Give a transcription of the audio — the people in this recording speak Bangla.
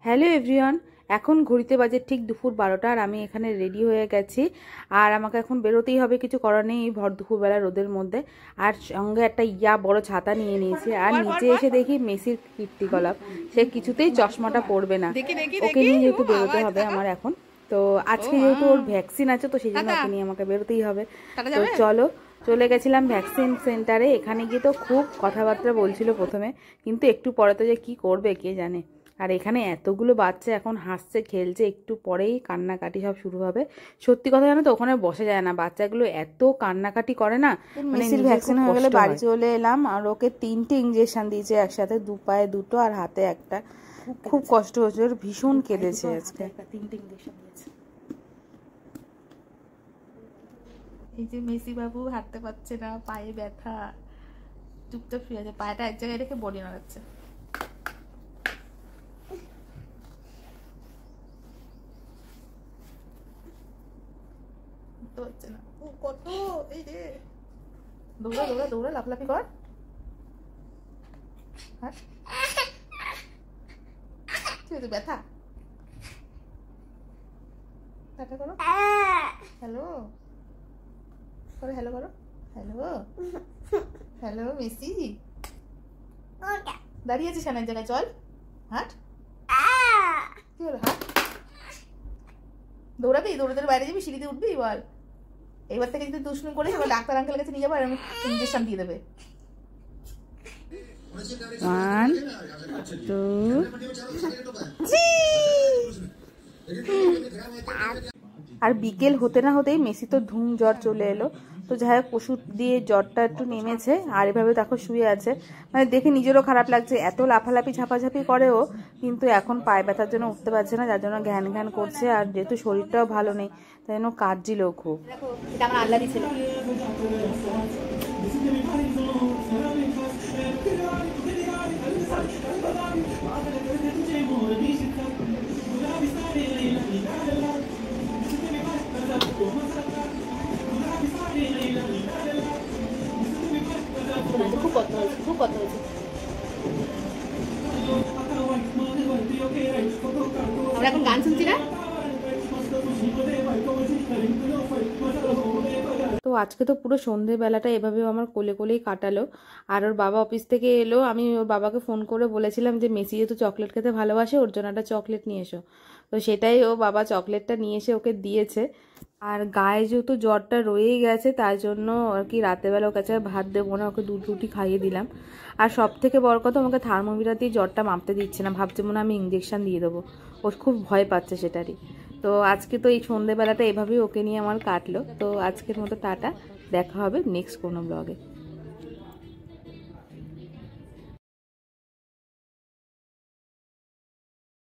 হ্যালো এভরিওয়ান, এখন ঘড়িতে বাজে ঠিক দুপুর 12টা আর আমি এখানে রেডি হয়ে গেছি। আর আমাকে এখন বেরোতেই হবে, কিছু করার নেই এই ভর দুপুরবেলা রোদের মধ্যে। আর সঙ্গে একটা বড় ছাতা নিয়ে নিয়েছি। আর নিচে এসে দেখি মেসির কীর্তিকলাপ, সে কিছুতেই চশমাটা পড়বে না। ওকে নিয়ে যেহেতু বেরোতে হবে আমার এখন, তো আজকে যেহেতু ওর ভ্যাকসিন আছে তো সেই জন্য ওকে নিয়ে আমাকে বেরোতেই হবে। তো চলো, চলে গেছিলাম ভ্যাকসিন সেন্টারে। এখানে গিয়ে তো খুব কথাবার্তা বলছিল প্রথমে, কিন্তু একটু পরে তো যে কী করবে কে জানে। আর এখানে এতগুলো বাচ্চা এখন হাসছে খেলছে, একটু পরেই কান্নাকাটি সব শুরু হবে। সত্যি কথা জানো তো, ওখানে বসে যায় না, বাচ্চাগুলো এত কান্নাকাটি করে না। মেসির ভ্যাকসিন হয়ে গেলে বাড়ি চলে এলাম। আর ওকে 3টে ইঞ্জেকশন দিয়েছে একসাথে, 2 পায়ে 2টো আর হাতে একটা। খুব কষ্ট হচ্ছে, ওর ভীষণ কেঁদেছে আজকে। 3টে ইঞ্জেকশন দিয়েছে। এই যে মেসি বাবু হাঁটতে পারছে না, পায়ে ব্যথা, চুপচাপ শুয়ে আছে, পায়েটা এক জায়গায় রেখে বডি নাড়াচ্ছে। হচ্ছে না, ও কত এই রে, দৌড়া দৌড়া দৌড়া, লাফলাফি কর। হ্যাঁ ঠিক আছে, ব্যথা। টাটা করো, হ্যালো করো, হ্যালো করো, হ্যালো হ্যালো মেসি। দাঁড়িয়ে আছিস কেন এক জায়গায়, চল হাঁট। কি হলো, হাঁট। দৌড়াবি, দৌড়ে দৌড়ে বাইরে যাবি, সিঁড়িতে উঠবি। বল, এবার থেকে যদি দুষ্ণু করিস এবার ডাক্তার আঙ্কেলের কাছে নিয়ে যাবো আর ইঞ্জেকশন দিয়ে দেবে। 1 2 আর বিকেল হতে না হতেই মেসি তো ধুম জ্বর চলে এলো। তো যাই হোক, ওষুধ দিয়ে জ্বরটা একটু নেমেছে। আর এভাবে দেখো শুয়ে আছে, মানে দেখে নিজেরও খারাপ লাগছে, এত লাফালাফি ঝাপাঝাপি করেও কিন্তু এখন পায়ে ব্যথার জন্য উঠতে পারছে না, যার জন্য ঘ্যান ঘ্যান করছে। আর যেহেতু শরীরটাও ভালো নেই তাই জন্য কাঁদছিল খুব। এটা আমার আল্লাহরই ছেলে। খুব কষ্ট হয়েছে, খুব কষ্ট হয়েছে। আমরা এখন গান শুনছি না। তো আজকে তো পুরো সন্ধেবেলাটা এভাবেও আমার কোলে কোলেই কাটালো। আর ওর বাবা অফিস থেকে এলো, আমি ওর বাবাকে ফোন করে বলেছিলাম যে মেসি যেহেতু চকলেট খেতে ভালোবাসে, ওর জন্য একটা চকলেট নিয়ে এসো। তো সেটাই ও বাবা চকলেটটা নিয়ে এসে ওকে দিয়েছে। আর গায়ে যেহেতু জ্বরটা রয়েই গেছে তাই জন্য আর কি রাতেরবেলা ওর কাছে ভাত দেবো না, ওকে দুধ রুটি খাইয়ে দিলাম। আর সব থেকে বড় কথা, আমাকে থার্মোমিটার দিয়ে জ্বরটা মাপতে দিচ্ছে না, ভাবছে মনে আমি ইঞ্জেকশন দিয়ে দেবো। ও খুব ভয় পাচ্ছে সেটারই। তো আজকে তো এই সন্ধেবেলাটা এভাবেই ওকে নিয়ে আমার কাটলো। তো আজকের মতো টাটা, দেখা হবে নেক্সট কোনো ব্লগে।